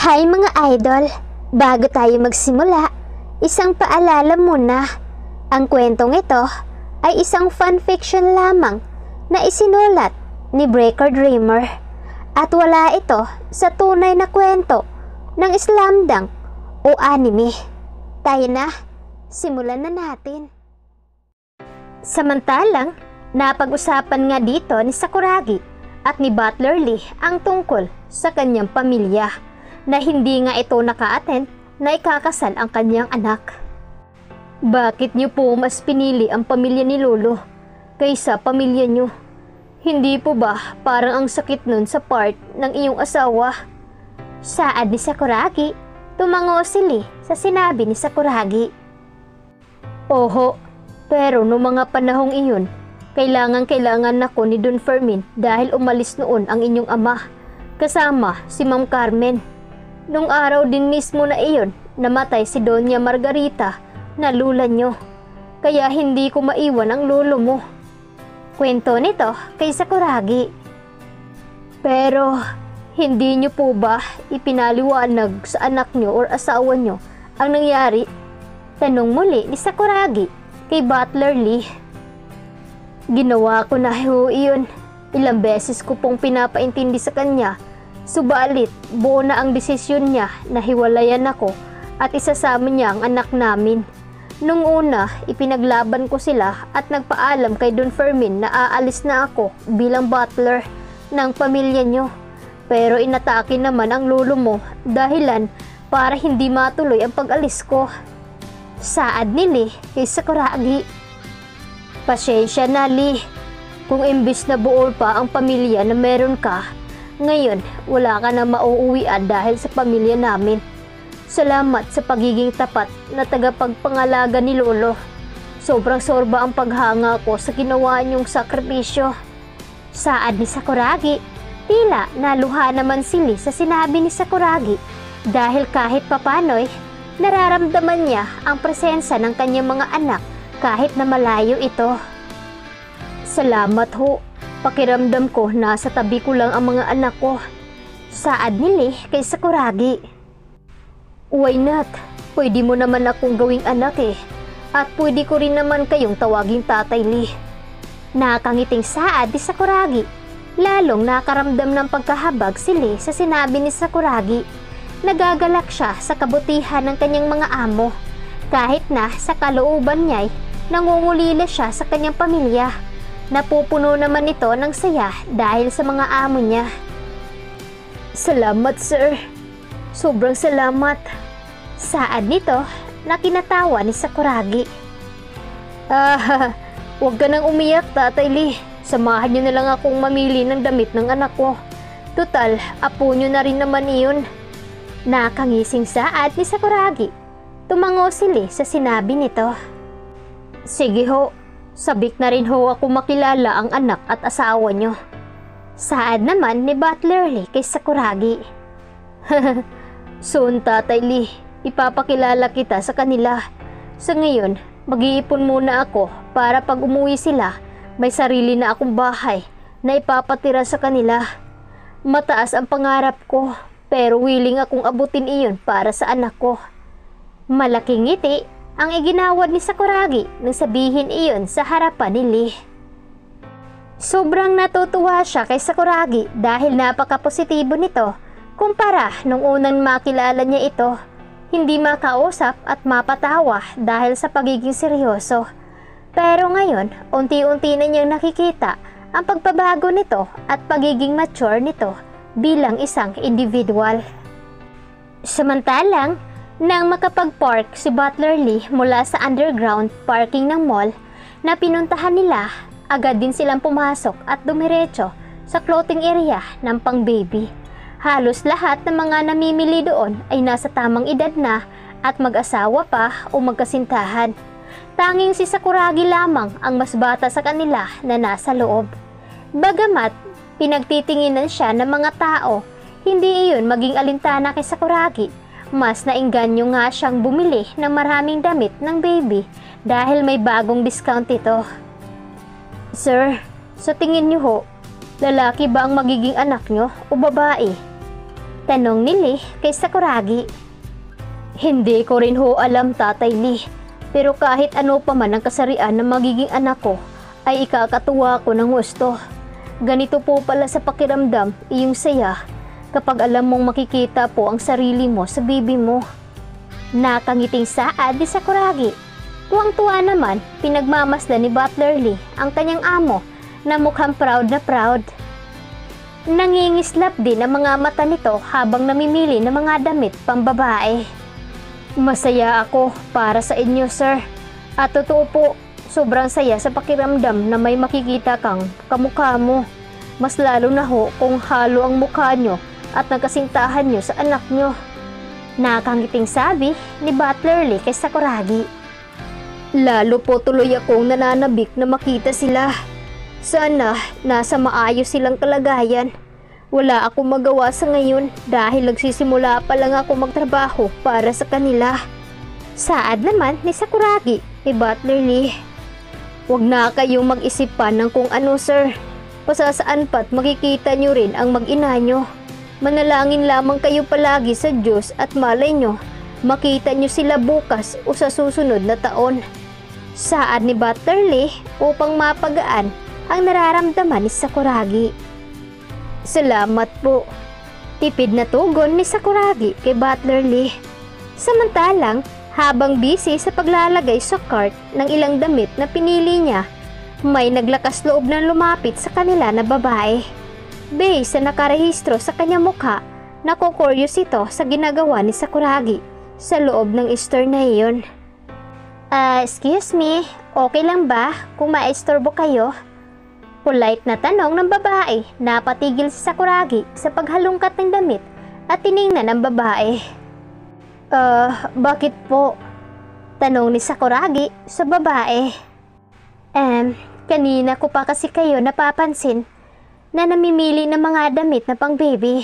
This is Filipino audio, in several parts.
Hi mga idol! Bago tayo magsimula, isang paalala muna. Ang kwentong ito ay isang fanfiction lamang na isinulat ni Breaker Dreamer at wala ito sa tunay na kwento ng slamdunk o anime. Tayo na, simulan na natin. Samantalang, napag-usapan nga dito ni Sakuragi at ni Butler Lee ang tungkol sa kanyang pamilya na hindi nga ito naka-attend na ikakasal ang kanyang anak. Bakit niyo po mas pinili ang pamilya ni Lolo kaysa pamilya niyo? Hindi po ba parang ang sakit nun sa part ng iyong asawa? Saad ni Sakuragi, tumango si Lee sa sinabi ni Sakuragi. Oho, pero no mga panahong iyon, kailangan ako ni Don Fermin dahil umalis noon ang inyong ama, kasama si Ma'am Carmen. Nung araw din mismo na iyon, namatay si Doña Margarita na lula nyo, kaya hindi ko maiwan ang lolo mo. Kwento nito kay Sakuragi. Pero, hindi nyo po ba ipinaliwanag sa anak nyo or asawa nyo ang nangyari? Tanong muli ni Sakuragi kay Butler Lee. Ginawa ko na ho iyon. Ilang beses ko pong pinapaintindi sa kanya. Subalit, buo na ang desisyon niya na hiwalayan ako at isasama niya ang anak namin. Nung una, ipinaglaban ko sila at nagpaalam kay Don Fermin na aalis na ako bilang butler ng pamilya niyo. Pero inatake naman ang lolo mo dahilan para hindi matuloy ang pag-alis ko. Saad ni Lee kay Sakuragi. Pasensya na, Lee. Kung imbis na buo pa ang pamilya na meron ka, ngayon, wala ka na mauuwian dahil sa pamilya namin. Salamat sa pagiging tapat na tagapagpangalaga ni Lolo. Sobrang sorba ang paghanga ko sa ginawa niyong sakripisyo. Saad ni Sakuragi, tila naluha naman si Lee sa sinabi ni Sakuragi dahil kahit papano'y nararamdaman niya ang presensya ng kanyang mga anak kahit na malayo ito. Salamat ho. Pakiramdam ko nasa tabi ko lang ang mga anak ko. Saad ni Lee kay Sakuragi. Why not? Pwede mo naman akong gawing anak eh. At pwede ko rin naman kayong tawaging Tatay Lee. Nakangiting saad ni Sakuragi. Lalong nakaramdam ng pagkahabag si Lee sa sinabi ni Sakuragi. Nagagalak siya sa kabutihan ng kanyang mga amo. Kahit na sa kalooban niya'y nangungulila siya sa kanyang pamilya. Napupuno naman ito ng saya dahil sa mga amo niya. Salamat, sir. Sobrang salamat. Saad nito na kinatawa ni Sakuragi. Huwag ka nang umiyak, Tatay Lee. Samahan niyo na lang akong mamili ng damit ng anak ko. Tutal, apo niyo na rin naman iyon. Nakangising saad ni Sakuragi. Tumango si Lee sa sinabi nito. Sige ho. Sabik na rin ho ako makilala ang anak at asawa nyo. Saad naman ni Butler Lee kay Sakuragi. Soon, Tatay Lee, ipapakilala kita sa kanila. Sa ngayon, mag-iipon muna ako para pag umuwi sila, may sarili na akong bahay na ipapatira sa kanila. Mataas ang pangarap ko, pero willing akong abutin iyon para sa anak ko. Malaking ngiti ang iginawad ni Sakuragi nang sabihin iyon sa harapan ni Lee. Sobrang natutuwa siya kay Sakuragi dahil napaka-positibo nito kumpara nung unang makilala niya ito. Hindi makausap at mapatawa dahil sa pagiging seryoso. Pero ngayon, unti-unti na niyang nakikita ang pagbabago nito at pagiging mature nito bilang isang individual. Samantalang, nang makapag-park si Butler Lee mula sa underground parking ng mall na pinuntahan nila, agad din silang pumasok at dumiretso sa clothing area ng pang-baby. Halos lahat ng mga namimili doon ay nasa tamang edad na at mag-asawa pa o magkasintahan. Tanging si Sakuragi lamang ang mas bata sa kanila na nasa loob. Bagamat pinagtitinginan siya ng mga tao, hindi iyon maging alintana kay Sakuragi. Mas nainganyo nga siyang bumili ng maraming damit ng baby dahil may bagong discount ito. Sir, sa tingin niyo ho, lalaki ba ang magiging anak niyo o babae? Tanong ni Lee kay Sakuragi. Hindi ko rin ho alam, Tatay Lee. Pero kahit ano pa man ang kasarian ng magiging anak ko, ay ikakatuwa ko ng gusto. Ganito po pala sa pakiramdam, iyong saya, kapag alam mong makikita po ang sarili mo sa bibi mo. Nakangiting saad ni Sakuragi. Tuwang-tuwa naman, pinagmamasdan ni Butler Lee ang kanyang amo na mukhang proud na proud. Nangingislap din ang mga mata nito habang namimili ng mga damit pambabae. Masaya ako para sa inyo, sir. At totoo po, sobrang saya sa pakiramdam na may makikita kang kamukha mo. Mas lalo na ho kung halo ang mukha nyo at nagkasintahan nyo sa anak nyo. Nakangiting sabi ni Butler Lee kay Sakuragi. Lalo po tuloy akong nananabik na makita sila. Sana nasa maayos silang kalagayan. Wala akong magawa sa ngayon dahil nagsisimula pa lang ako magtrabaho para sa kanila. Saad naman ni Sakuragi kay Butler Lee. Huwag na kayong mag-isip pa ng kung ano, sir. Pasasaan pa't makikita nyo rin ang mag-ina nyo. Manalangin lamang kayo palagi sa Diyos at malay nyo, makita nyo sila bukas o sa susunod na taon. Saad ni Butler Lee upang mapagaan ang nararamdaman ni Sakuragi. Salamat po. Tipid na tugon ni Sakuragi kay Butler Lee. Samantalang, habang busy sa paglalagay sa cart ng ilang damit na pinili niya, may naglakas loob na lumapit sa kanila na babae. Base sa nakarehistro sa kanyang mukha, nakukuryos ito sa ginagawa ni Sakuragi sa loob ng store na iyon. Excuse me, okay lang ba kung maistorbo kayo? Polite na tanong ng babae. Napatigil si Sakuragi sa paghalungkat ng damit at tiningnan ng babae. Bakit po? Tanong ni Sakuragi sa babae. Kanina ko pa kasi kayo napapansin na namimili ng mga damit na pang baby.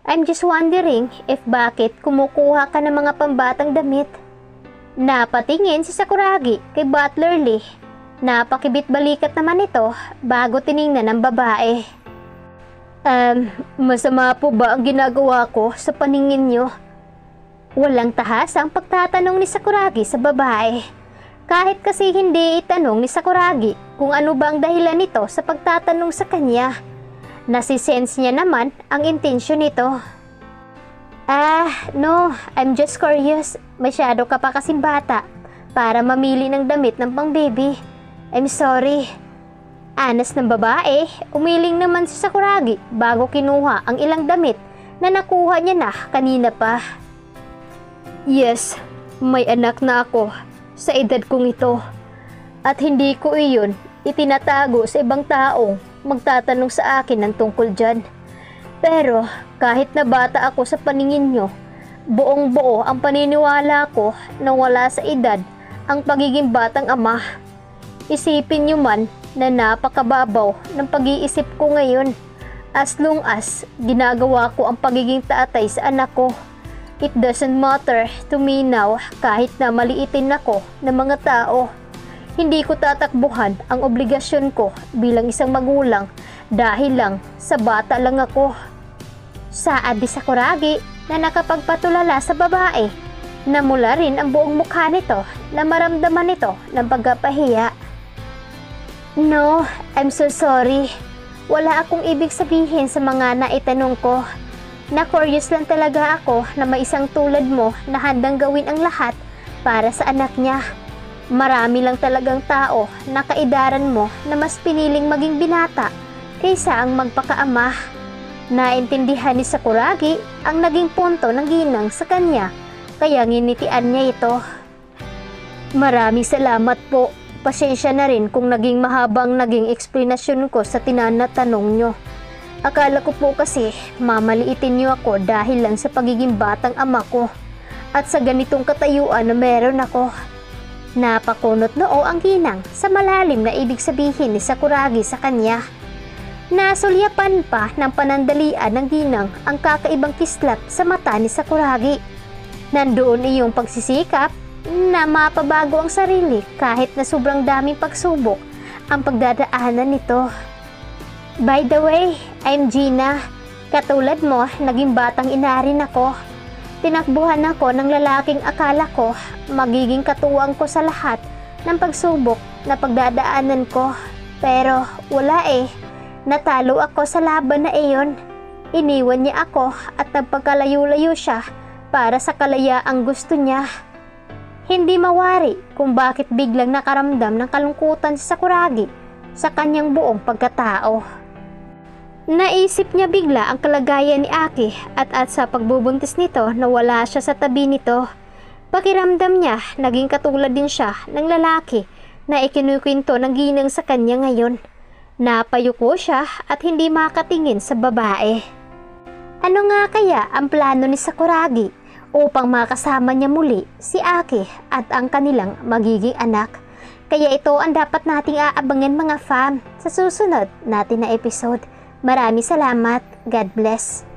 I'm just wondering if bakit kumukuha ka ng mga pambatang damit. Napatingin si Sakuragi kay Butler Lee. Napakibit balikat naman ito bago tiningnan ng babae. Masama po ba ang ginagawa ko sa paningin nyo? Walang tahas ang pagtatanong ni Sakuragi sa babae. Kahit kasi hindi itanong ni Sakuragi kung ano ba ang dahilan nito sa pagtatanong sa kanya. Nasisense niya naman ang intensyon nito. No, I'm just curious. Masyado ka pa kasing bata para mamili ng damit ng pang baby. I'm sorry. Anas ng babae, umiling naman si Sakuragi bago kinuha ang ilang damit na nakuha niya na kanina pa. Yes, may anak na ako sa edad kong ito. At hindi ko iyon itinatago sa ibang taong magtatanong sa akin ng tungkol dyan. Pero kahit na bata ako sa paningin nyo, buong buo ang paniniwala ko na wala sa edad ang pagiging batang ama. Isipin nyo man na napakababaw ng pag-iisip ko ngayon. As long as ginagawa ko ang pagiging tatay sa anak ko, it doesn't matter to me now kahit na maliitin ako ng mga tao. Hindi ko tatakbuhan ang obligasyon ko bilang isang magulang dahil lang sa bata lang ako. Saad ni Sakuragi na nakapagpatulala sa babae, namula rin ang buong mukha nito na maramdaman nito ng pagkapahiya. No, I'm so sorry. Wala akong ibig sabihin sa mga naitanong ko. Na-curious lang talaga ako na may isang tulad mo na handang gawin ang lahat para sa anak niya. Marami lang talagang tao na kaidaran mo na mas piniling maging binata kaysa ang magpakaama. Naintindihan ni Sakuragi ang naging punto ng ginang sa kanya, kaya nginitian niya ito. Maraming salamat po. Pasensya na rin kung naging mahabang naging eksplanasyon ko sa tinanatanong nyo. Akala ko po kasi mamaliitin nyo ako dahil lang sa pagiging batang ama ko at sa ganitong katayuan na meron ako. Napakunot noo ang ginang sa malalim na ibig sabihin ni Sakuragi sa kanya. Nasulyapan pa ng panandalian ng ginang ang kakaibang kislap sa mata ni Sakuragi. Nandoon iyong pagsisikap na mapabago ang sarili kahit na sobrang daming pagsubok ang pagdadaanan nito. By the way, I'm Gina, Katulad mo, naging batang ina rin ako. Tinakbuhan ako ng lalaking akala ko magiging katuwang ko sa lahat ng pagsubok na pagdadaanan ko. Pero wala eh. Natalo ako sa laban na iyon. Iniwan niya ako at nagpagkalayo-layo siya para sa kalayaang gusto niya. Hindi mawari kung bakit biglang nakaramdam ng kalungkutan si Sakuragi sa kanyang buong pagkatao. Naisip niya bigla ang kalagayan ni Aki at sa pagbubuntis nito na wala siya sa tabi nito. Pakiramdam niya naging katulad din siya ng lalaki na ikinukwento ng ginang sa kanya ngayon. Napayuko siya at hindi makatingin sa babae. Ano nga kaya ang plano ni Sakuragi upang makasama niya muli si Aki at ang kanilang magiging anak? Kaya ito ang dapat nating aabangan mga fam sa susunod natin na episode. Maraming salamat. God bless.